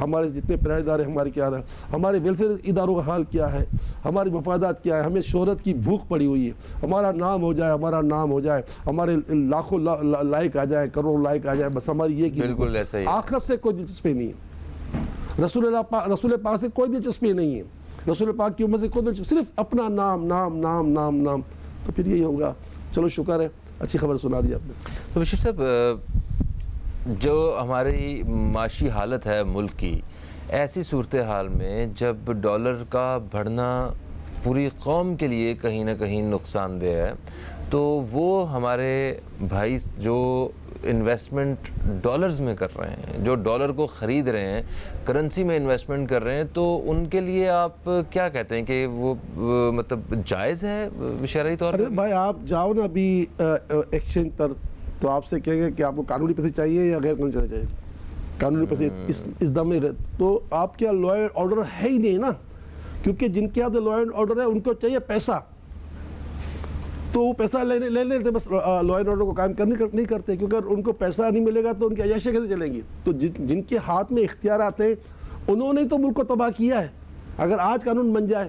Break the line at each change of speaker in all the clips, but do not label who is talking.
ہمارے جتنے پہرے دار ہیں ہمارے کیا ہے، ہمارے ویلفیئر اداروں کا حال کیا ہے، ہماری مفادات کیا ہے. ہمیں شہرت کی بھوک پڑی ہوئی ہے، ہمارا نام ہو جائے، ہمارا نام ہو جائے، ہمارے لاکھوں لائک آ جائیں، کروڑوں لائک آ جائیں، بس ہماری یہ
بالکل ایسا ہی.
آخرت سے کوئی دلچسپی نہیں ہے، رسول پاک سے کوئی دلچسپی نہیں ہے، رسول پاک کی امت سے کوئی دلچسپی، صرف اپنا نام نام نام نام نام. تو پھر یہی ہوگا. چلو شکر ہے، اچھی خبر سنا دی آپ نے.
تو بشیر صاحب، جو ہماری معاشی حالت ہے ملک کی، ایسی صورتحال میں جب ڈالر کا بڑھنا پوری قوم کے لیے کہیں نہ کہیں نقصان دہ ہے، تو وہ ہمارے بھائی جو انویسٹمنٹ ڈالرز میں کر رہے ہیں، جو ڈالر کو خرید رہے ہیں، کرنسی میں انویسٹمنٹ کر رہے ہیں، تو ان کے لیے آپ کیا کہتے ہیں کہ وہ مطلب جائز ہے شرعی طور پر؟
ارے بھائی آپ جاؤ نا ابھی ایکسچینج پر، تو آپ سے کہیں گے کہ آپ کو قانونی پیسے چاہیے یا غیر قانونی چاہیے. قانونی پیسے اس دم میں تو آپ کیا لا اینڈ آرڈر ہے ہی نہیں نا، کیونکہ جن کے ہاتھ لا اینڈ آرڈر ہے ان کو چاہیے پیسہ، تو وہ پیسہ لے لیتے، بس لا اینڈ آرڈر کو قائم نہیں کرتے، کیونکہ ان کو پیسہ نہیں ملے گا تو ان کی عیاشیاں کیسے چلیں گی. تو جن کے ہاتھ میں اختیارات ہیں انہوں نے تو ملک کو تباہ کیا ہے. اگر آج قانون بن جائے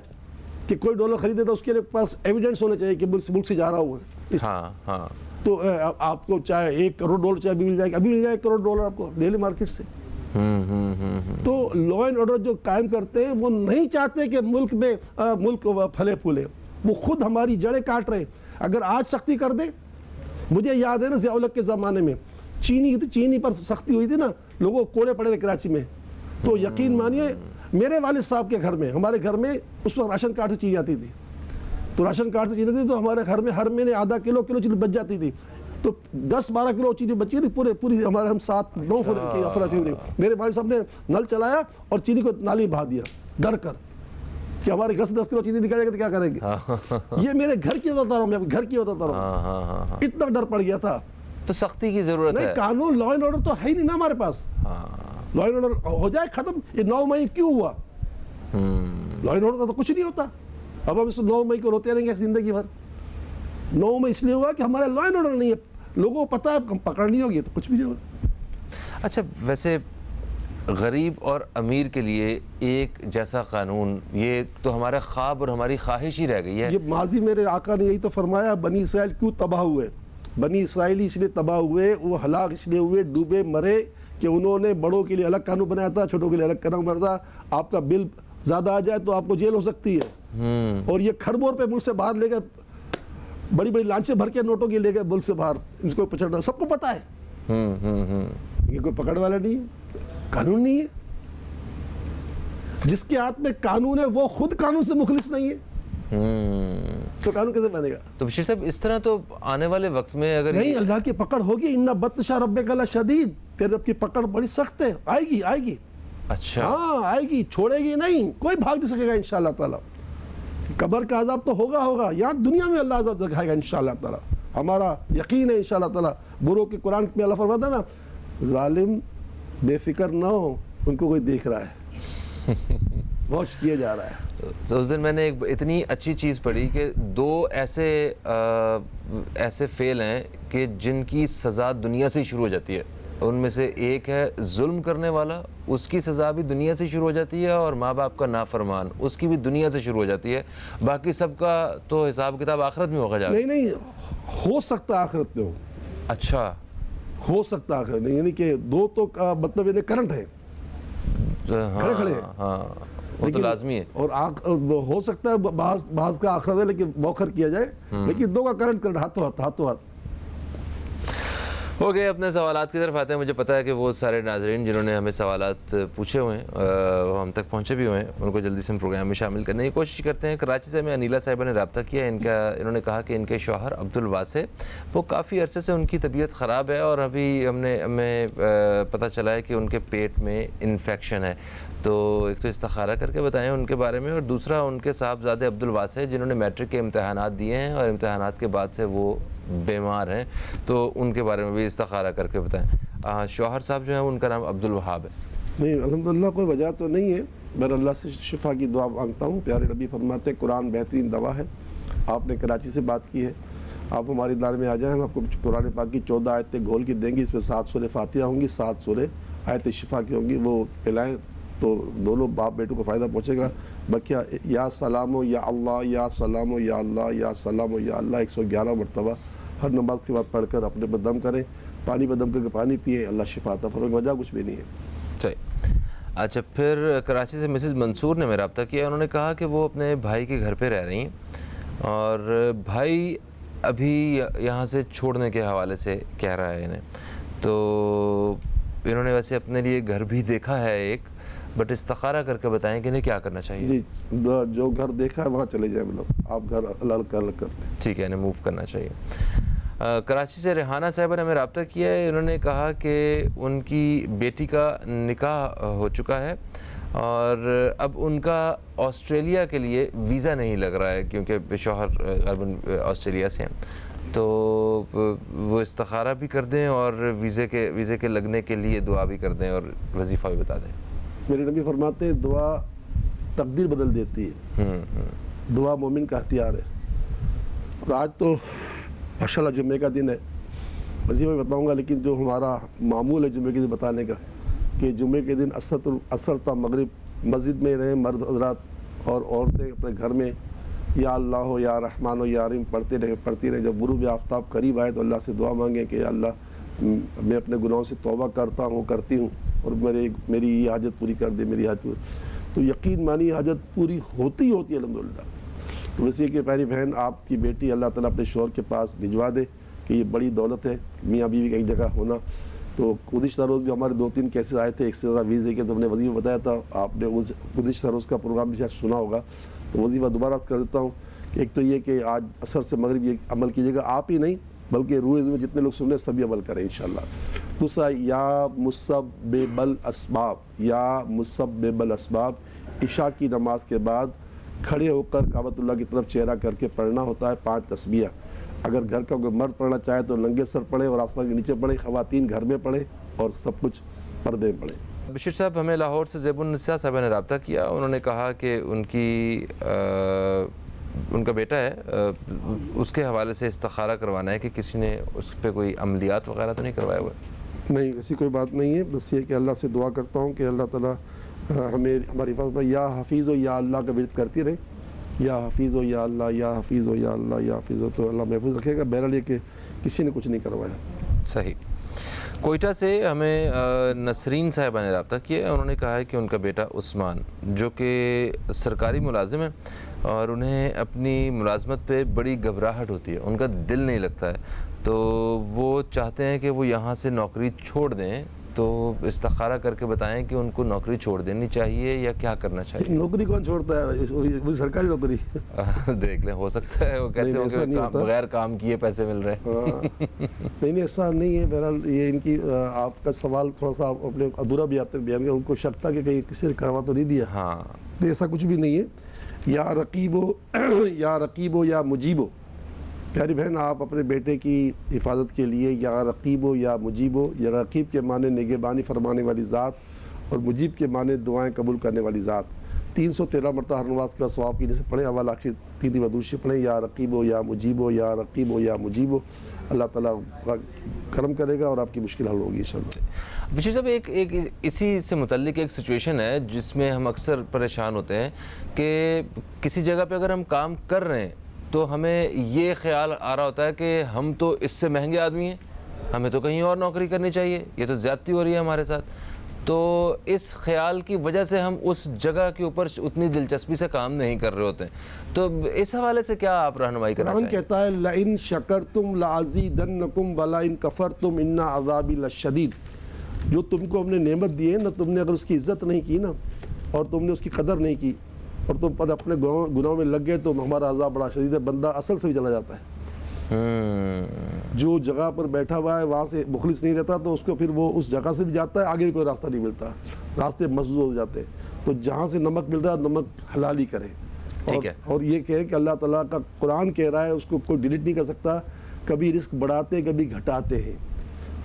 کہ کوئی ڈالر خریدے تو اس کے پاس ایویڈنس ہونا چاہیے کہ ملک سے جا رہا ہوا ہے.
ہاں ہاں.
تو آپ کو چاہے 1 کروڑ ڈالر چاہے ابھی مل جائے گا، ابھی مل جائے 1 کروڑ ڈالر آپ کو ڈیلی مارکیٹ سے. تو لا اینڈ آرڈر جو قائم کرتے ہیں وہ نہیں چاہتے کہ ملک میں ملک پھلے پھولے، وہ خود ہماری جڑیں کاٹ رہے ہیں. اگر آج سختی کر دیں، مجھے یاد ہے نا ضیاء الحق کے زمانے میں چینی پر سختی ہوئی تھی نا، لوگوں کو کوڑے پڑے تھے کراچی میں. تو یقین مانیے میرے والد صاحب کے گھر میں، ہمارے گھر میں اس وقت راشن کارڈ سے چینی آتی تھی، تو راشن کارڈ سے چینی آتی تھی تو ہمارے گھر میں ہر مہینے آدھا کلو چینی بچ جاتی تھی. تو 10-12 کلو چینی بچی تھی پوری ہمارے ہم 7-9 افراد تھے. میرے والد صاحب نے نل چلایا اور چینی کو نالی میں بہا دیا ڈر کر کہ ہمارے گھر سے 10 کلو چینی نکال جائے گا تو کیا کریں گے. یہ میرے گھر کی بتاتا رہا ہوں، میں گھر کی بتاتا رہا ہوں، اتنا ڈر پڑ گیا تھا.
تو سختی کی ضرورت ہے.
نہیں، قانون لا اینڈ آرڈر تو ہے ہی نہیں نا ہمارے پاس. لا اینڈ آرڈر ہو جائے ختم. یہ 9 مئی کیوں ہوا؟ لا اینڈ آرڈر تو کچھ نہیں ہوتا. اب ہم اس 9 مئی کو روتے رہیں گے زندگی بھر. 9 مئی اس لیے ہوا کہ ہمارا لا اینڈ آرڈر نہیں ہے، لوگوں کو پتہ ہے پکڑنی ہوگی تو کچھ بھی نہیں ہوگا.
اچھا، ویسے غریب اور امیر کے لیے ایک جیسا قانون، یہ تو ہمارا خواب اور ہماری خواہش ہی رہ گئی ہے.
یہ ماضی میرے آقا نے یہی تو فرمایا، بنی اسرائیل کیوں تباہ ہوئے؟ بنی اسرائیلی اس لیے تباہ ہوئے، وہ ہلاک اس لیے ہوئے، ڈوبے مرے کہ انہوں نے بڑوں کے لیے الگ قانون بنایا تھا، چھوٹوں کے لیے الگ قانون بنایا تھا. آپ کا بل زیادہ آ جائے تو آپ کو جیل ہو سکتی ہے. اور یہ کھربوں روپے ملک سے باہر لے گئے، بڑی بڑی لانچیں بھر کے نوٹوں کی لے گئے ملک سے باہر. اس کو پچڑنا سب کو پتہ ہے. یہ کوئی پکڑ والا نہیں ہے، قانون نہیں ہے. جس کے ہاتھ میں قانون ہے وہ خود قانون سے مخلص نہیں ہے، تو قانون کیسے بنے گا؟
تو بشیر صاحب، اس طرح تو آنے والے وقت میں اگر
نہیں، اللہ کی پکڑ ہوگی. ان بطش ربک لشدید، تیرے رب کی پکڑ بڑی سخت ہے، آئے گی.
اچھا،
ہاں آئے گی، چھوڑے گی نہیں، کوئی بھاگ نہیں سکے گا انشاءاللہ تعالیٰ. قبر کا عذاب تو ہوگا، یہاں دنیا میں اللہ عذاب دکھائے گا انشاءاللہ تعالیٰ. ہمارا یقین ہے انشاءاللہ تعالیٰ. بروں کے قرآن میں اللہ فرماتا ہے نا، ظالم بے فکر نہ ہو، ان کو کوئی دیکھ رہا ہے، واچ کیا جا رہا ہے.
اس دن میں نے ایک اتنی اچھی چیز پڑھی کہ 2 ایسے فعل ہیں کہ جن کی سزا دنیا سے ہی شروع ہو جاتی ہے. ان میں سے ایک ہے ظلم کرنے والا، اس کی سزا بھی دنیا سے شروع ہو جاتی ہے، اور ماں باپ کا نافرمان، اس کی بھی دنیا سے شروع ہو جاتی ہے. باقی سب کا تو حساب کتاب آخرت میں ہوگا.
نہیں، ہو سکتا آخرت میں ہو.
اچھا،
ہو سکتا آخرت نہیں، یعنی کہ 2 تو مطلب یہ کرنٹ ہے، کھڑے ہیں.
ہاں، وہ تو لازمی ہے.
اور ہو سکتا ہے بعض کا آخرت ہے لیکن موخر کیا جائے، لیکن 2 کا کرنٹ ہاتھوں ہاتھ.
ہو گئے. اپنے سوالات کی طرف آتے ہیں. مجھے پتا ہے کہ وہ سارے ناظرین جنہوں نے ہمیں سوالات پوچھے ہوئے ہیں، وہ ہم تک پہنچے بھی ہوئے ہیں، ان کو جلدی سے ہم پروگرام میں شامل کرنے کی کوشش کرتے ہیں. کراچی سے ہمیں انیلا صاحبہ نے رابطہ کیا. انہوں نے کہا کہ ان کے شوہر عبدالواسع، وہ کافی عرصے سے ان کی طبیعت خراب ہے، اور ابھی ہمیں پتہ چلا ہے کہ ان کے پیٹ میں انفیکشن ہے. تو ایک تو استخارہ کر کے بتائیں ان کے بارے میں، اور دوسرا ان کے صاحبزادے عبدالواسع جنہوں نے میٹرک کے امتحانات دیے ہیں اور امتحانات کے بعد سے وہ بیمار ہیں، تو ان کے بارے میں بھی استخارہ کر کے بتائیں. شوہر صاحب جو ہیں ان کا نام عبدالوہاب ہے.
نہیں، الحمدللہ کوئی وجہ تو نہیں ہے. میں اللہ سے شفا کی دعا مانگتا ہوں. پیارے نبی فرماتے ہیں قرآن بہترین دوا ہے. آپ نے کراچی سے بات کی ہے، آپ ہماری دار میں آ جائیں، ہم آپ کو قرآن پاک کی 14 آیتیں گھول کے دیں گے. اس میں 7 سورہ فاتحہ ہوں گی، 7 سورہ آیت شفا کی ہوں گی، وہ پلائیں تو دونوں باپ بیٹوں کو فائدہ پہنچے گا. بکیا یا سلام و یا اللہ یا سلام و یا اللہ یا سلام و یا اللہ 111 مرتبہ ہر نماز کے بعد پڑھ کر اپنے پر دم کریں, پانی پر دم کر کے پانی پئیں, اللہ شفا عطا فرمائے, وجہ کچھ بھی نہیں ہے.
صحیح. اچھا, پھر کراچی سے مسز منصور نے میرا رابطہ کیا. انہوں نے کہا کہ وہ اپنے بھائی کے گھر پہ رہ رہی ہیں اور بھائی ابھی یہاں سے چھوڑنے کے حوالے سے کہہ رہا ہے انہیں. تو انہوں نے ویسے اپنے لیے گھر بھی دیکھا ہے ایک, بٹ استخارہ کر کے بتائیں کہ انہیں کیا کرنا چاہیے.
جی, جو گھر دیکھا ہے وہاں چلے جائیں, مطلب آپ گھر الگ کر
ٹھیک ہے, انہیں موو کرنا چاہیے. کراچی سے ریحانہ صاحبہ نے ہمیں رابطہ کیا ہے. انہوں نے کہا کہ ان کی بیٹی کا نکاح ہو چکا ہے اور اب ان کا آسٹریلیا کے لیے ویزا نہیں لگ رہا ہے کیونکہ شوہر غالباً آسٹریلیا سے ہیں. تو وہ استخارہ بھی کر دیں اور ویزے کے لگنے کے لیے دعا بھی کر دیں اور وظیفہ بھی بتا دیں.
میرے نبی فرماتے ہیں دعا تقدیر بدل دیتی ہے, دعا مومن کا ہتھیار ہے. اور آج تو ماشاءاللہ جمعے کا دن ہے, وظیفہ بھی بتاؤں گا, لیکن جو ہمارا معمول ہے جمعے کے دن بتانے کا کہ جمعے کے دن اثر تا مغرب مسجد میں رہیں مرد حضرات اور عورتیں اپنے گھر میں یا اللہ ہو یا رحمان ہو یا رحیم پڑھتی رہیں. جب غروب آفتاب قریب آئے تو اللہ سے دعا مانگیں کہ یا اللہ میں اپنے گناہوں سے توبہ کرتی ہوں اور میری یہ حاجت پوری کر دے, میری حاجت پوری. تو یقین مانی حاجت پوری ہوتی ہے الحمدللہ. تو ویسے کہ پیاری بہن آپ کی بیٹی اللہ تعالیٰ اپنے شوہر کے پاس بھجوا دے کہ یہ بڑی دولت ہے میاں بیوی کا ایک جگہ ہونا. تو گزشتہ روز بھی ہمارے 2-3 کیسز آئے تھے, ایک سے زیادہ ویزے کے, تو ہم نے وظیفہ بتایا تھا, آپ نے اس گزشتہ روز کا پروگرام بھی شاید سنا ہوگا. تو وظیفہ دوبارہ کر دیتا ہوں کہ ایک تو یہ کہ آج عصر سے مغرب یہ عمل کیجیے گا, آپ ہی نہیں بلکہ روز میں جتنے لوگ سن رہے ہیں سبھی عمل کریں انشاءاللہ. دوسرا یا مسبب الاسباب, یا مسبب الاسباب, عشاء کی نماز کے بعد کھڑے ہو کر کعبۃ اللہ کی طرف چہرہ کر کے پڑھنا ہوتا ہے 5 تسبیح. اگر گھر کا کوئی مرد پڑھنا چاہے تو ننگے سر پڑھے اور آسمان کے نیچے پڑھے, خواتین گھر میں پڑھے اور سب کچھ پردے میں پڑھے.
بشیر صاحب, ہمیں لاہور سے زیب النساء صاحبہ نے رابطہ کیا. انہوں نے کہا کہ ان کا بیٹا ہے, اس کے حوالے سے استخارہ کروانا ہے کہ کسی نے اس پہ کوئی عملیات وغیرہ تو نہیں کروایا ہوا ہے.
نہیں, ایسی کوئی بات نہیں ہے, بس یہ کہ اللہ سے دعا کرتا ہوں کہ اللہ تعالیٰ ہمیں ہماری حفاظت میں یا حفیظ و یا اللہ کا ورد کرتی رہے, یا حفیظ و یا اللہ, یا حفیظ و یا اللہ, یا حفیظ و, تو اللہ محفوظ رکھے گا. بہرحال یہ کہ کسی نے کچھ نہیں کروایا.
صحیح. کوئٹہ سے ہمیں نسرین صاحبہ نے رابطہ کیا. انہوں نے کہا ہے کہ ان کا بیٹا عثمان جو کہ سرکاری ملازم ہے اور انہیں اپنی ملازمت پہ بڑی گھبراہٹ ہوتی ہے, ان کا دل نہیں لگتا ہے, تو وہ چاہتے ہیں کہ وہ یہاں سے نوکری چھوڑ دیں. تو استخارہ کر کے بتائیں کہ ان کو نوکری چھوڑ دینی چاہیے یا کیا کرنا چاہیے.
نوکری کون چھوڑتا ہے, وہ سرکاری نوکری.
دیکھ لیں, ہو سکتا ہے وہ کہتے ہوں کہ بغیر کام کیے پیسے مل رہے ہیں.
نہیں, ایسا نہیں ہے. بہرحال یہ ان کی آپ کا سوال تھوڑا سا اپنے ادھورا بھی آتے ہیں بیان کے, ان کو شک تھا کہ کہیں کسی نے کروا تو نہیں دیا.
ہاں,
تو ایسا کچھ بھی نہیں ہے. یا رقیب ہو یا مجیب ہو, پیاری بہن آپ اپنے بیٹے کی حفاظت کے لیے یا رقیب ہو یا مجیب ہو. یا رقیب کے معنی نگہبانی فرمانے والی ذات اور مجیب کے معنی دعائیں قبول کرنے والی ذات. 313 مرتبہ ہر نماز کے بعد ثواب کی جیسے پڑھیں, اول آخر 3 بدوشی پڑھیں, یا رقیب ہو یا مجیب ہو, یا رقیب ہو یا مجیب ہو. اللہ تعالیٰ کرم کرے گا اور آپ کی مشکل حل ہوگی انشاءاللہ.
بشیر صاحب, ایک اسی سے متعلق ایک سچویشن ہے جس میں ہم اکثر پریشان ہوتے ہیں کہ کسی جگہ پہ اگر ہم کام کر رہے ہیں تو ہمیں یہ خیال آ رہا ہوتا ہے کہ ہم تو اس سے مہنگے آدمی ہیں, ہمیں تو کہیں اور نوکری کرنی چاہیے, یہ تو زیادتی ہو رہی ہے ہمارے ساتھ. تو اس خیال کی وجہ سے ہم اس جگہ کے اوپر اتنی دلچسپی سے کام نہیں کر رہے ہوتے ہیں. تو اس حوالے سے کیا آپ رہنمائی کرنا چاہیں؟
قرآن کہتا ہے لَإِن شَكَرْتُمْ لَأَزِيدَنَّكُمْ وَلَئِن كَفَرْتُمْ إِنَّ عَذَابِي لَشَدِيدٌ. جو تم کو ہم نے نعمت دی ہے نا, تم نے اگر اس کی عزت نہیں کی نا اور تم نے اس کی قدر نہیں کی اور تم پر اپنے گناہوں میں لگ گئے تو ہمارا عذاب بڑا شدید ہے. بندہ اصل سے بھی چلا جاتا ہے. جو جگہ پر بیٹھا ہوا ہے وہاں سے مخلص نہیں رہتا تو اس کو پھر وہ اس جگہ سے بھی جاتا ہے, آگے بھی کوئی راستہ نہیں ملتا, راستے مسدود ہو جاتے ہیں. تو جہاں سے نمک مل رہا ہے نمک حلال ہی کرے. اور یہ کہیں کہ اللہ تعالیٰ کا قرآن کہہ رہا ہے, اس کو کوئی ڈیلیٹ نہیں کر سکتا. کبھی رزق بڑھاتے ہیں کبھی گھٹاتے ہیں,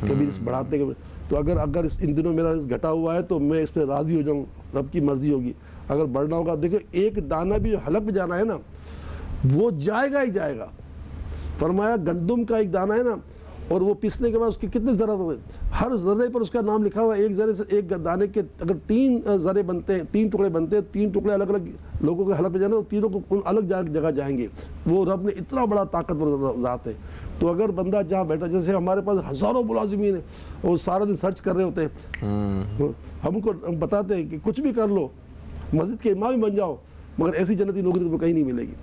کبھی رزق بڑھاتے ہیں. تو اگر ان دنوں میرا رزق گھٹا ہوا ہے تو میں اس پہ راضی ہو جاؤں, رب کی مرضی ہوگی. اگر بڑھنا ہوگا, دیکھو ایک دانہ بھی حلق میں جانا ہے نا وہ جائے گا ہی جائے گا. فرمایا گندم کا ایک دانہ ہے نا اور وہ پیسنے کے بعد اس کے کتنے ذرات ہوتے ہیں، ہر ذرے پر اس کا نام لکھا ہوا ہے. ایک ذرے سے ایک دانے کے اگر 3 ذرے بنتے ہیں، 3 ٹکڑے بنتے ہیں، 3 ٹکڑے الگ الگ لوگوں کے حلق پہ جانا، تو تینوں کو الگ جگہ جائیں گے. وہ رب نے اتنا بڑا طاقتور ذات ہے. تو اگر بندہ جہاں بیٹھا، جیسے ہمارے پاس ہزاروں ملازمین ہیں اور سارا دن سرچ کر رہے ہوتے ہیں، ہم کو بتاتے ہیں کہ کچھ بھی کر لو، مسجد کے امام بھی بن جاؤ، مگر ایسی جنتی نوکری تمہیں کہیں نہیں ملے گی.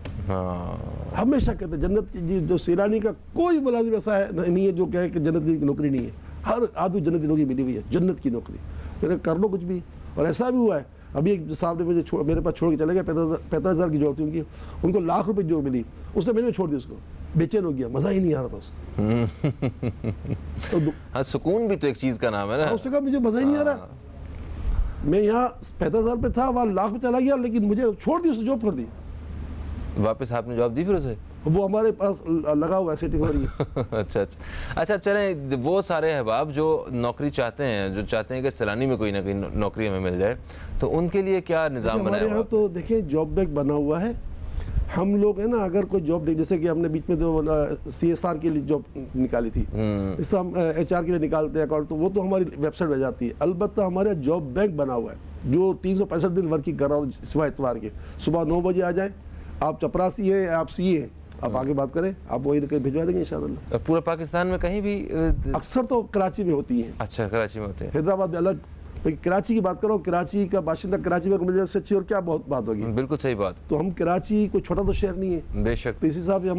ہمیشہ کہتے ہیں جنت کی جو سیلانی کا کوئی ملازم ایسا ہے نہیں ہے جو کہے کہ جنت کی نوکری نہیں ہے. ہر آدمی جنت کی نوکری ملی ہوئی ہے، جنت کی نوکری. میں نے کر لو کچھ بھی. اور ایسا بھی ہوا ہے، ابھی ایک صاحب نے مجھے میرے پاس چھوڑ کے چلے گئے، 45,000 کی جاب تھی ان کی، ان کو لاکھ روپے جو ملی، اس نے میں نے چھوڑ دی اس کو. بے چین ہو گیا، مزہ ہی نہیں آ رہا تھا اس کو.
ہاں سکون بھی تو ایک چیز کا نام ہے نا.
اس نے کہا مجھے مزہ ہی نہیں آ رہا، میں یہاں 45,000 پہ تھا، وہاں لاکھ پہ چلا گیا، لیکن مجھے چھوڑ دی، اس نے جاب کر دی.
واپس آپ نے جاب دی پھر اسے؟
وہ ہمارے پاس لگا ہوا ہے، سیٹنگ ہو رہی ہے.
اچھا چلیں، وہ سارے احباب جو نوکری چاہتے ہیں، جو چاہتے ہیں کہ سیلانی میں کوئی نہ کوئی نوکری ہمیں مل جائے، تو ان کے لیے کیا نظام بنایا ہوا؟
ہمارے یہاں تو دیکھیں جاب بینک بنا ہوا ہے. ہم لوگ ہیں نا، اگر کوئی جاب دے، جیسے کہ ہم نے بیچ میں CSR کے لیے جاب نکالی تھی، اس طرح ہم HR کے لیے نکالتے ہیں اکاؤنٹ، تو وہ تو ہماری ویب سائٹ پہ جاتی ہے. البتہ ہمارے جاب بینک بنا ہوا ہے جو 365 دن ورکنگ کر رہا ہوں، سوائے اتوار کے. صبح 9 بجے آ جائیں. آپ چپراسی ہیں، آپ CA ہیں، آپ آگے بات کریں، آپ وہی کہیں بھجوا دیں گے انشاءاللہ.
پورا پاکستان میں کہیں بھی؟
اکثر تو کراچی میں ہوتی ہیں.
اچھا، کراچی میں ہوتے ہیں.
حیدرآباد میں الگ. کراچی کی بات کرو، کراچی کا باشندہ کراچی میں مل جائے، اس سے اچھی اور کیا بہت بات ہوگی.
بالکل صحیح بات.
تو ہم کراچی کوئی چھوٹا تو شہر نہیں ہے.
بے شک.
تو اسی حساب سے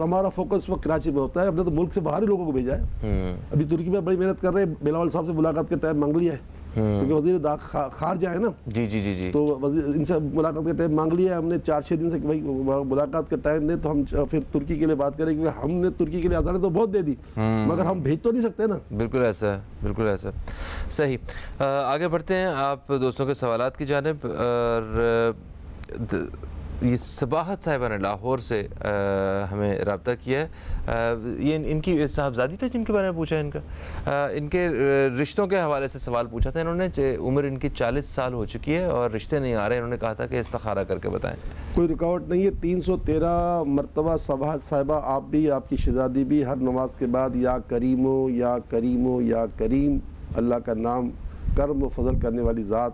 ہمارا فوکس وقت کراچی میں ہوتا ہے. ہم نے تو ملک سے باہر ہی لوگوں کو بھیجا ہے. ابھی ترکی میں بڑی محنت کر رہے ہیں. بلاول صاحب سے ملاقات کے ٹائم مانگ لیا ہے، کیونکہ وزیر خارجہ ہے نا.
جی.
تو ان سے ملاقات کے ٹائم مانگ لیا ہے ہم نے. 4-6 دن سے کہ بھائی ملاقات کا ٹائم دیں تو ہم پھر ترکی کے لیے بات کریں، کیونکہ ہم نے ترکی کے لیے آزادی تو بہت دے دی، مگر ہم بھیج تو نہیں سکتے نا.
بالکل ایسا ہے، بالکل ایسا. صحیح. آگے بڑھتے ہیں آپ دوستوں کے سوالات کی جانب. اور یہ صباحت صاحبہ نے لاہور سے ہمیں رابطہ کیا ہے. یہ ان کی صاحبزادی تھے جن کے بارے میں پوچھا ہے. ان کے رشتوں کے حوالے سے سوال پوچھا تھا انہوں نے. عمر ان کی 40 سال ہو چکی ہے اور رشتے نہیں آ رہے. انہوں نے کہا تھا کہ استخارہ کر کے بتائیں.
کوئی رکاوٹ نہیں ہے. 313 مرتبہ صباحت صاحبہ آپ بھی، آپ کی شہزادی بھی، ہر نماز کے بعد یا کریمو یا کریمو یا کریم، اللہ کا نام کرم و فضل کرنے والی ذات،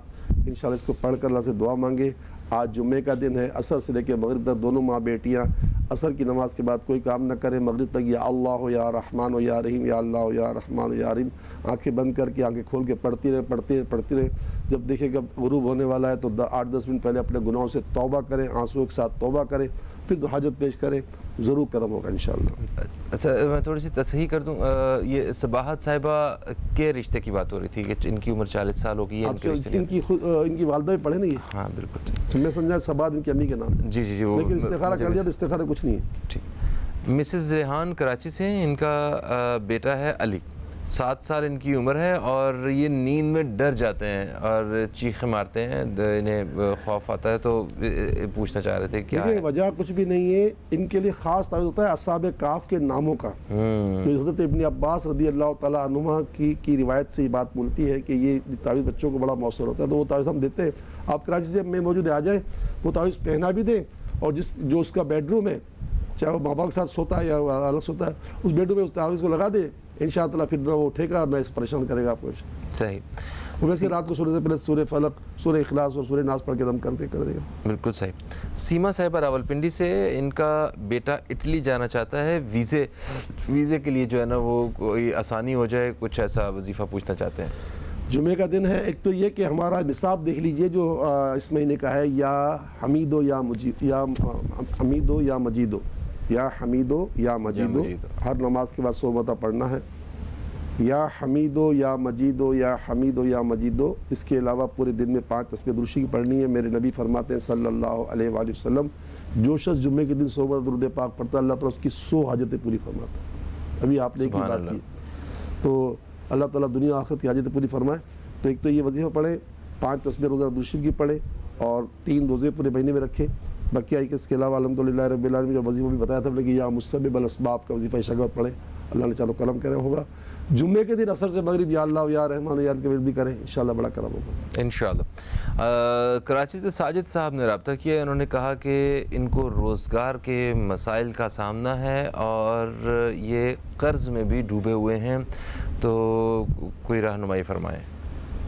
انشاءاللہ اس کو پڑھ کر اللہ سے دعا مانگے. آج جمعے کا دن ہے. عصر سے لے کے مغرب تک دونوں ماں بیٹیاں عصر کی نماز کے بعد کوئی کام نہ کریں. مغرب تک یا اللہ ہو یا رحمان ہو یا رحیم، یا اللہ ہو یا رحمان ہو یا رحیم، آنکھیں بند کر کے آنکھیں کھول کے پڑھتی رہیں. جب دیکھیں کہ غروب ہونے والا ہے تو 8-10 منٹ پہلے اپنے گناہوں سے توبہ کریں، آنسوؤں کے ساتھ توبہ کریں، پھر تو حاجت پیش کریں، ضرور کرم ہوگا انشاءاللہ.
اچھا میں تھوڑی سی تصحیح کر دوں. یہ صباحت صاحبہ کے رشتے کی بات ہو رہی تھی کہ ان کی عمر 40 سال ہو گئی ہے.
ان کی والدہ بھی پڑھے نہیں ہے.
ہاں بالکل.
میں سمجھا صباحت ان کی امی کے نام.
جی
لیکن استخارہ کر لیا تو استخارہ کچھ نہیں ہے.
ٹھیک. مسز ریحان کراچی سے ہیں. ان کا بیٹا ہے علی، 7 سال ان کی عمر ہے، اور یہ نیند میں ڈر جاتے ہیں اور چیخیں مارتے ہیں. انہیں خوف آتا ہے. تو پوچھنا چاہ رہے تھے کیا ہے
وجہ. کچھ بھی نہیں ہے. ان کے لیے خاص تعویذ ہوتا ہے اصحاب کہف کے ناموں کا. حضرت ابن عباس رضی اللہ تعالیٰ عنہما کی روایت سے یہ بات ملتی ہے کہ یہ تعویذ بچوں کو بڑا مؤثر ہوتا ہے. تو وہ تعویذ ہم دیتے ہیں. آپ کراچی سے میں موجود آ جائیں، وہ تعویذ پہنا بھی دیں، اور جو اس کا بیڈ روم ہے، چاہے وہ ماں باپ کے ساتھ سوتا ہے یا الگ سوتا ہے، اس بیڈ روم میں اس تعویذ کو لگا دیں. انشاءاللہ پھر نہ وہ اٹھے گا اور نہ اس پریشان کرے گا آپ کو.
صحیح.
ویسے رات کو سونے سے پہلے سورہ فلق، سورہ اخلاص اور سورہ ناس پڑھ کے دم کر دے گا.
بالکل صحیح. سیما صاحبہ راولپنڈی سے. ان کا بیٹا اٹلی جانا چاہتا ہے. ویزے کے لیے جو ہے نا وہ کوئی آسانی ہو جائے، کچھ ایسا وظیفہ پوچھنا چاہتے ہیں.
جمعے کا دن ہے. ایک تو یہ کہ ہمارا نصاب دیکھ لیجئے جو اس مہینے کا ہے، یا حمیدو یا مجیدو، یا حمیدو یا مجیدو، یا حمیدو یا مجیدو. ہر نماز کے بعد 100 مرتبہ پڑھنا ہے. یا حمیدو یا مجیدو، یا حمیدو یا مجیدو. اس کے علاوہ پورے دن میں 5 تسبیح درود کی پڑھنی ہے. میرے نبی فرماتے ہیں صلی اللہ علیہ وآلہ وسلم، جو شخص جمعے کے دن 100 مرتبہ درود پاک پڑھتا ہے، اللہ تعالیٰ اس کی 100 حاجتیں پوری فرماتا ہے. ابھی آپ نے ایک ہی بات کی. تو اللہ تعالیٰ دنیا آخرت کی حاجتیں پوری فرمائے. تو ایک تو یہ وظیفہ پڑھیں، 5 تسبیح روزہ درود شریف کی پڑھیں، اور 3 روزے پورے مہینے میں رکھیں. باقی اس کے علاوہ الحمدللہ رب العالمین جو وظیفہ بھی بتایا تھا کہ یا مسبب الاسباب کا وظیفہ شگوت پڑھیں. اللہ نے چاہا تو کرم کرے ہوگا. جمعے کے دن عصر سے مغرب یا اللہ یا رحمان یا کے بھی کریں انشاءاللہ بڑا کرم ہوگا
انشاءاللہ. کراچی سے ساجد صاحب نے رابطہ کیا. انہوں نے کہا کہ ان کو روزگار کے مسائل کا سامنا ہے اور یہ قرض میں بھی ڈوبے ہوئے ہیں, تو کوئی رہنمائی فرمائیں.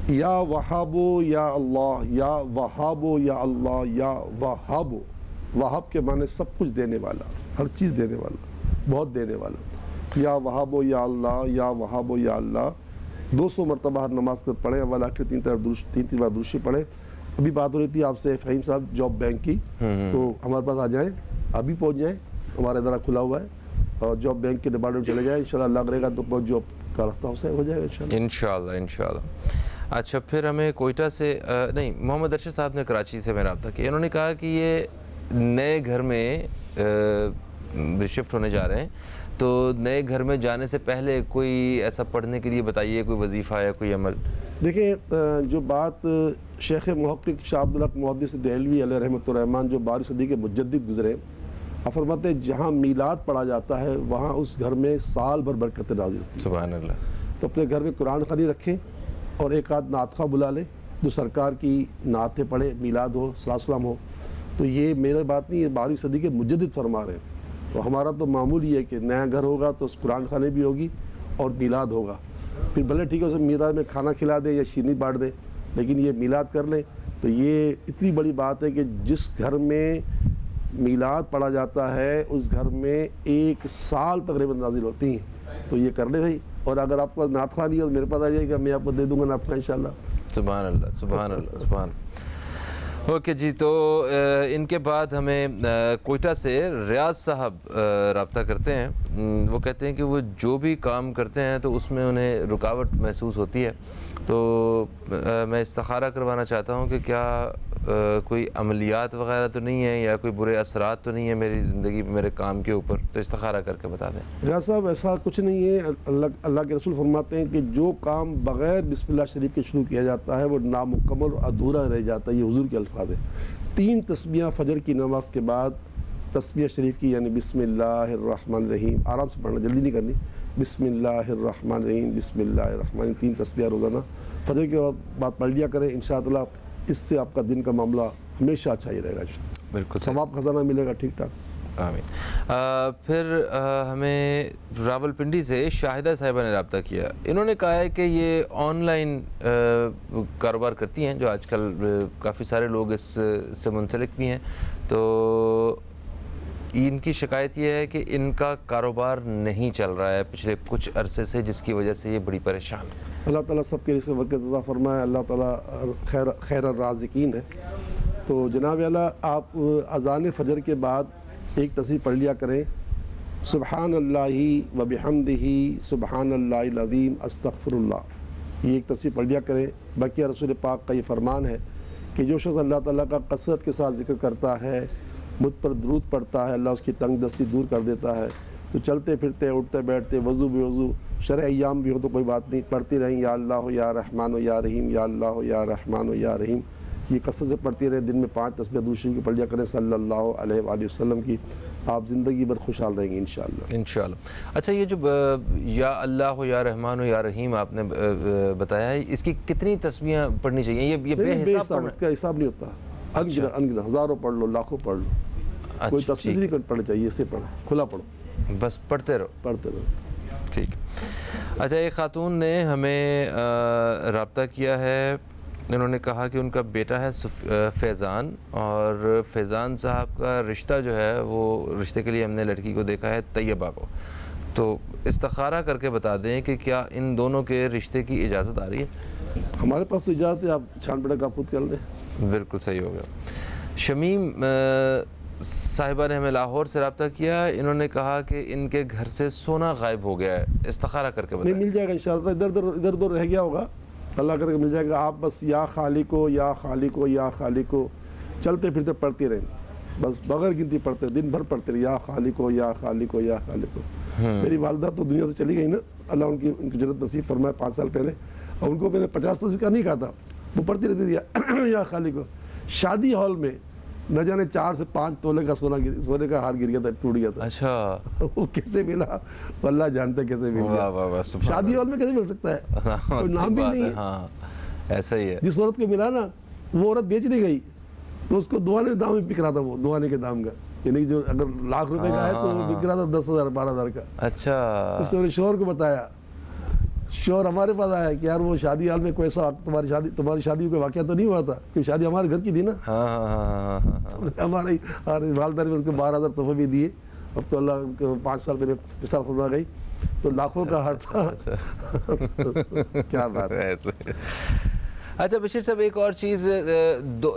یا وہابو یا اللہ, یا وہابو یا اللہ, یا وہابو. وہاب کے معنی سب کچھ دینے والا, ہر چیز دینے والا, بہت دینے والا. یا وہابو یا اللہ, یا وہابو یا اللہ 200 مرتبہ ہر نماز کے پڑھیں. اول آخر تین بار درشی پڑھیں. ابھی بات ہو رہی تھی آپ سے فہیم صاحب جاب بینک کی, تو ہمارے پاس آ جائیں, ابھی پہنچ جائیں, ہمارا ادارہ کھلا ہوا ہے, اور جاب بینک کے ڈپارٹمنٹ چلے جائیں, انشاءاللہ اللہ کرے گا تو جاب کا راستہ ہو جائے گا
انشاءاللہ. اچھا, پھر ہمیں کوئٹہ سے نہیں, محمد ارشد صاحب نے کراچی سے میں رابطہ کیا. انہوں نے کہا کہ یہ نئے گھر میں شفٹ ہونے جا رہے ہیں, تو نئے گھر میں جانے سے پہلے کوئی ایسا پڑھنے کے لیے بتائیے, کوئی وظیفہ یا کوئی عمل.
دیکھیں, جو بات شیخ محقق شاہ عبدالحق محدث دہلوی علیہ رحمۃ الرحمن جو 12ویں صدی کے مجدد گزرے, آپ فرماتے ہیں جہاں میلاد پڑھا جاتا ہے وہاں اس گھر میں سال بھر برکت نازل ہوتی ہے.
سبحان اللہ.
تو اپنے گھر میں قرآن خوانی رکھیں اور ایک آدھ نعت خواہ بلا لیں جو سرکار کی نعتیں پڑھے, میلاد ہو, صلاۃ السلام ہو. تو یہ میرے بات نہیں, یہ 12ویں صدی کے مجدد فرما رہے ہیں. تو ہمارا تو معمول یہ ہے کہ نیا گھر ہوگا تو قرآن خوانی بھی ہوگی اور میلاد ہوگا. پھر بھلے ٹھیک ہے اسے میلاد میں کھانا کھلا دیں یا شیرنی بانٹ دیں, لیکن یہ میلاد کر لیں. تو یہ اتنی بڑی بات ہے کہ جس گھر میں میلاد پڑھا جاتا ہے اس گھر میں 1 سال تقریباً نازل ہوتی ہیں. تو یہ کر لیں بھائی, اور اگر آپ کو نعت خوانی ہے تو میرے پاس آ جائے گا, میں آپ کو دے دوں گا نعت خوانی انشاءاللہ.
سبحان اللہ, سبحان اللہ, سبحان. اوکے جی, تو ان کے بعد ہمیں کوئٹہ سے ریاض صاحب رابطہ کرتے ہیں. وہ کہتے ہیں کہ وہ جو بھی کام کرتے ہیں تو اس میں انہیں رکاوٹ محسوس ہوتی ہے. تو میں استخارہ کروانا چاہتا ہوں کہ کیا کوئی عملیات وغیرہ تو نہیں ہے یا کوئی برے اثرات تو نہیں ہیں میری زندگی پہ, میرے کام کے اوپر, تو استخارہ کر کے بتا دیں.
ریاض صاحب ایسا کچھ نہیں ہے. اللہ کے رسول فرماتے ہیں کہ جو کام بغیر بسم اللہ شریف کے شروع کیا جاتا ہے وہ نامکمل اور ادھورا رہ جاتا ہے. یہ حضور کے الفاظ ہیں. 3 تسبیحاں فجر کی نماز کے بعد تسبیح شریف کی, یعنی بسم اللہ الرحمن الرحیم, آرام سے پڑھنا, جلدی نہیں کرنی. بسم اللہ الرحمن الرحیم, بسم اللہ الرحمن, 3 تسبیحیں روزانہ فجر کے بعد پڑھ لیا کریں. انشاءاللہ اس سے آپ کا دن کا معاملہ ہمیشہ اچھا ہی رہے گا.
بالکل
ثواب خزانہ ملے گا ٹھیک ٹھاک.
آمین. پھر ہمیں راول پنڈی سے شاہدہ صاحبہ نے رابطہ کیا. انہوں نے کہا ہے کہ یہ آن لائن کاروبار کرتی ہیں, جو آج کل کافی سارے لوگ اس سے منسلک بھی ہیں. تو ان کی شکایت یہ ہے کہ ان کا کاروبار نہیں چل رہا ہے پچھلے کچھ عرصے سے, جس کی وجہ سے یہ بڑی پریشان ہے.
اللہ تعالیٰ سب کے رزق میں برکت عطا فرمائے. اللہ تعالیٰ خیر الرازقین ہے. تو جناب اعلیٰ, آپ اذان فجر کے بعد ایک تسبیح پڑھ لیا کریں, سبحان اللہ و بحمدہ سبحان اللہ العظیم استغفر اللہ. یہ ایک تسبیح پڑھ لیا کریں. باقی رسول پاک کا یہ فرمان ہے کہ جو شخص اللہ تعالیٰ کا کثرت کے ساتھ ذکر کرتا ہے, مجھ پر درود پڑھتا ہے, اللہ اس کی تنگ دستی دور کر دیتا ہے. تو چلتے پھرتے, اٹھتے بیٹھتے, وضو بے وضو, شرع ایام بھی ہو تو کوئی بات نہیں, پڑھتی رہیں یا اللہ یا رحمان و یا رحیم, یا اللہ یا رحمان و یا رحیم. یہ کثرت سے پڑھتی رہیں. دن میں 5 تسبیح دوسری کی پڑھ لیا کریں صلی اللہ علیہ وآلہ وسلم کی. آپ زندگی بھر خوشحال رہیں گے انشاءاللہ.
اچھا, یہ جو یا اللہ ہو یا رحمان و یا رحیم آپ نے بتایا ہے, اس کی کتنی تسبیحیں پڑھنی چاہیے؟ یہ بے حساب پڑھنا,
اس کا حساب نہیں ہوتا. انگنا ہزاروں پڑھ لو, لاکھوں پڑھ لو, کوئی تسبیح نہیں پڑھنی چاہیے. اسے پڑھو, کھلا پڑھو,
بس پڑھتے رہو. ٹھیک. اچھا, ایک خاتون نے ہمیں رابطہ کیا ہے. انہوں نے کہا کہ ان کا بیٹا ہے فیضان, اور فیضان صاحب کا رشتہ جو ہے وہ رشتے کے لیے ہم نے لڑکی کو دیکھا ہے طیبہ کو. تو استخارہ کر کے بتا دیں کہ کیا ان دونوں کے رشتے کی اجازت آ رہی ہے؟
ہمارے پاس تو اجازت ہے, آپ چھان بیٹا کا خود کر لیں.
بالکل صحیح ہو گیا. شمیم صاحبہ نے ہمیں لاہور سے رابطہ کیا. انہوں نے کہا کہ ان کے گھر سے سونا غائب ہو گیا ہے, استخارہ کر کے بتائیں.
نہیں, مل جائے گا انشاءاللہ. ادھر ادھر رہ گیا ہوگا, اللہ کر کے مل جائے گا. آپ بس یا خالق ہو یا خالق ہو یا خالق ہو چلتے پھرتے پڑھتے رہیں, بس بغیر گنتی پڑھتے, دن بھر پڑھتے رہے یا خالق ہو یا خالق ہو یا خالق ہو. میری والدہ تو دنیا سے چلی گئی نا, اللہ ان کی جنت نصیب فرمائے, 5 سال پہلے. اور ان کو میں نے 50 تسبیح کا نہیں کہا تھا, وہ پڑھتی رہتی تھی یا خالق ہو. شادی ہال میں نہ جانے 4 سے 5 تولے کا سونے کا ہار گر گیا تھا, ٹوٹ گیا تھا.
اچھا,
وہ کیسے ملا اللہ جانتا ہے کیسے مل
واہ
گیا.
واہ واہ, سبحان
شادی ہال میں کیسے مل سکتا ہے, کوئی نام بھی نہیں ہے.
ہاں ایسا ہی ہے.
جس عورت کو ملا نا وہ عورت بیچنے گئی تو اس کو دوانے کے دام میں بک رہا تھا, وہ دوانے کے دام کا, یعنی جو اگر لاکھ روپے کا ہے تو وہ بک رہا تھا 10,000 12,000 کا.
اچھا,
اس نے شوہر کو بتایا, شوہر ہمارے پاس آیا کہ یار وہ شادی حال میں کوئی ایسا تمہاری شادی کا واقعہ تو نہیں ہوا تھا, کیونکہ شادی ہمارے گھر کی تھی نا. ہمارے والدہ نے اس کو 12,000 تحفے بھی دیے. اب تو اللہ 5 سال پہلے مثال فرما گئی تو لاکھوں کا ہر تھا. کیا بات ہے.
اچھا بشیر صاحب, ایک اور چیز,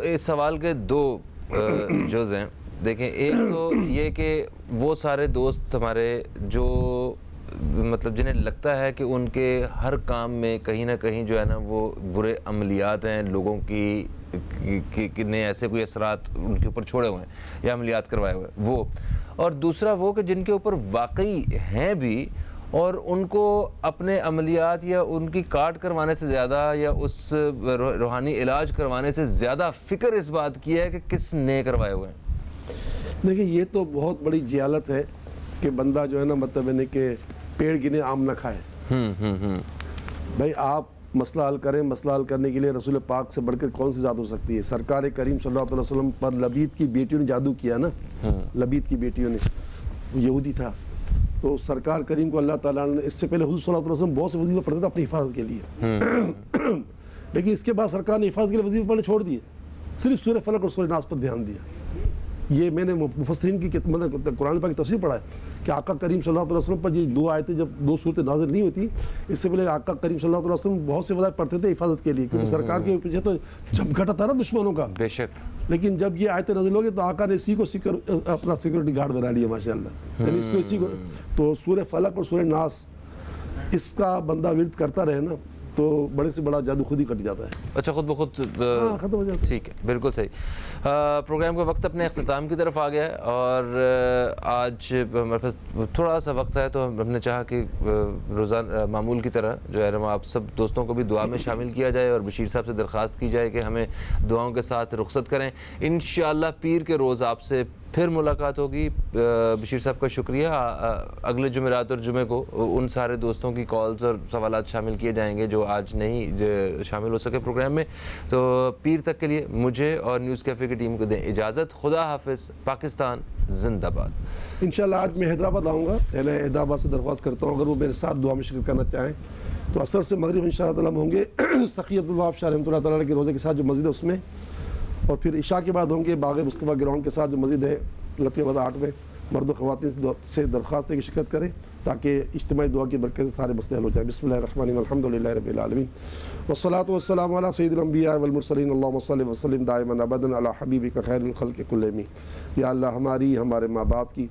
اس سوال کے 2 جز ہیں. دیکھیں, ایک تو یہ کہ وہ سارے دوست ہمارے جو مطلب جنہیں لگتا ہے کہ ان کے ہر کام میں کہیں نہ کہیں جو ہے نا وہ برے عملیات ہیں, لوگوں کی نے ایسے کوئی اثرات ان کے اوپر چھوڑے ہوئے ہیں یا عملیات کروائے ہوئے ہیں وہ, اور دوسرا وہ کہ جن کے اوپر واقعی ہیں بھی اور ان کو اپنے عملیات یا ان کی کاٹ کروانے سے زیادہ یا اس روحانی علاج کروانے سے زیادہ فکر اس بات کی ہے کہ کس نے کروائے ہوئے ہیں.
دیکھیں یہ تو بہت بڑی جہالت ہے کہ بندہ جو ہے نا مطلب ہے کہ پیڑ گنے آم نہ کھائے. بھائی آپ مسئلہ حل کریں, مسئلہ حل کرنے کے لیے رسول پاک سے بڑھ کر کون سی ذات ہو سکتی ہے. سرکار کریم صلی اللہ علیہ وسلم پر لبید کی بیٹیوں نے جادو کیا نا, لبید کی بیٹیوں نے, یہودی تھا, تو سرکار کریم کو اللہ تعالیٰ نے, اس سے پہلے حضور صلی اللہ علیہ وسلم بہت سے وظیفے پڑھتے تھے اپنی حفاظت کے لیے, لیکن اس کے بعد سرکار نے حفاظت کے لیے وظیفے پڑھنے چھوڑ دیے, صرف سورہ فلق اور سورہ ناس پر دھیان دیا. یہ میں نے مفسرین کی مطلب قرآن پاک کی تفسیر پڑھا ہے کہ آقا کریم صلی اللہ علیہ وسلم پر یہ 2 آیتیں جب 2 صورتیں نازل نہیں ہوتی, اس سے پہلے آقا کریم صلی اللہ علیہ وسلم بہت سے وظائف پڑھتے تھے حفاظت کے لیے, کیونکہ سرکار کے پیچھے تو جھمگھٹا تھا نا دشمنوں کا.
بے شک.
لیکن جب یہ آیتیں نازل ہو گئی تو آقا نے اسی کو اپنا سیکورٹی گارڈ بنا لیا ماشاء اللہ, یعنی اس کو اسی کو. تو سورہ فلق اور سورہ ناس اس کا بندہ ورد کرتا رہے نا تو بڑے سے بڑا جادو خود ہی کٹ جاتا ہے.
اچھا, خود بخود
ختم ہو جاتا ہے.
ٹھیک ہے, بالکل صحیح. پروگرام کا وقت اپنے اختتام کی طرف آ گیا ہے اور آج ہمارے پاس تھوڑا سا وقت ہے, تو ہم نے چاہا کہ روزانہ معمول کی طرح جو ہے آپ سب دوستوں کو بھی دعا میں شامل کیا جائے اور بشیر صاحب سے درخواست کی جائے کہ ہمیں دعاؤں کے ساتھ رخصت کریں. انشاءاللہ پیر کے روز آپ سے پھر ملاقات ہوگی. بشیر صاحب کا شکریہ. اگلے جمعرات اور جمعے کو ان سارے دوستوں کی کالز اور سوالات شامل کیے جائیں گے جو آج نہیں شامل ہو سکے پروگرام میں. تو پیر تک کے لیے مجھے اور نیوز کیفے کی ٹیم کو دیں اجازت. خدا حافظ. پاکستان زندہ باد.
انشاءاللہ آج میں حیدرآباد آؤں گا. پہلے حیدرآباد سے درخواست کرتا ہوں اگر وہ میرے ساتھ دعا میں شرکت کرنا چاہیں تو عصر سے مغرب انشاءاللہ تعالیٰ ہوں گے سخی عبدالوہاب شاہ رحمۃ اللہ تعالیٰ کے روزے کے ساتھ جو مسجد ہے اس میں, اور پھر عشاء کے بعد ہوں گے باغ مصطفیٰ گراؤنڈ کے ساتھ جو مسجد ہے لطفی آباد 8 میں. مرد و خواتین سے درخواست ہے کہ شرکت کریں تاکہ اجتماعی دعا کی برکت سے سارے مسئلے حل ہو جائیں. بسم اللہ الرحمن الرحیم, الحمدللہ رب العالمین, والصلاۃ والسلام علی سید الانبیاء والمرسلین, اللہم صل وسلم دائما ابدا علی حبیبک خیر الخلق کلہم. یا اللہ ہماری, ہمارے ماں باپ کی,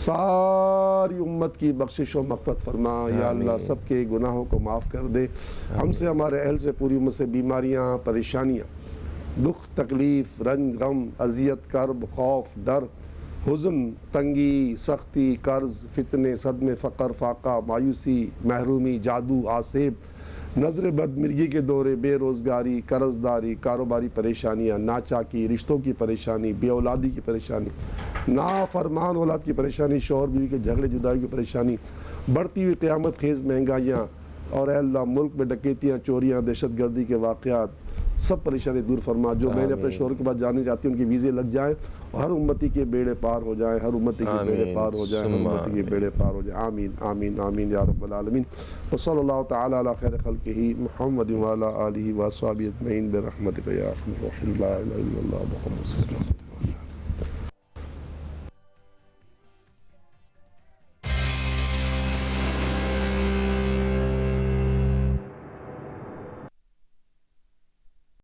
ساری امت کی بخشش و مغفرت فرما. یا اللہ سب کے گناہوں کو معاف کر دے. ہم سے, ہمارے اہل سے, پوری امت سے بیماریاں, پریشانیاں, دکھ, تکلیف, رنج, غم, اذیت, کرب, خوف, ڈر, حزن, تنگی, سختی, قرض, فتنے, صدمے, فقر, فاقہ, مایوسی, محرومی, جادو, آسیب, نظر بد, مرگی کے دورے, بے روزگاری, قرض داری, کاروباری پریشانیاں, ناچاکی, رشتوں کی پریشانی, بے اولادی کی پریشانی, نافرمان اولاد کی پریشانی, شوہر بیوی کے جھگڑے جدائی کی پریشانی, بڑھتی ہوئی قیامت خیز مہنگائیاں, اور اے اللہ ملک میں ڈکیتیاں, چوریاں, دہشت گردی کے واقعات, سب پریشانی دور فرما. جو میں نے اپنے شوہر کے بعد جانے چاہتی ہوں ان کے ویزے لگ جائیں اور ہر امتی کے بیڑے پار ہو جائیں, ہر امتی کے بیڑے پار ہو جائیں, ہر امتی کے بیڑے پار ہو جائیں. آمین آمین آمین یا رب العالمین. وصلی اللہ تعالی علی خیر خلقہ محمد وعلی آلہ واصحابہ اجمعین برحمتک یا ارحم الراحمین. لا الہ الا اللہ محمد رسول اللہ.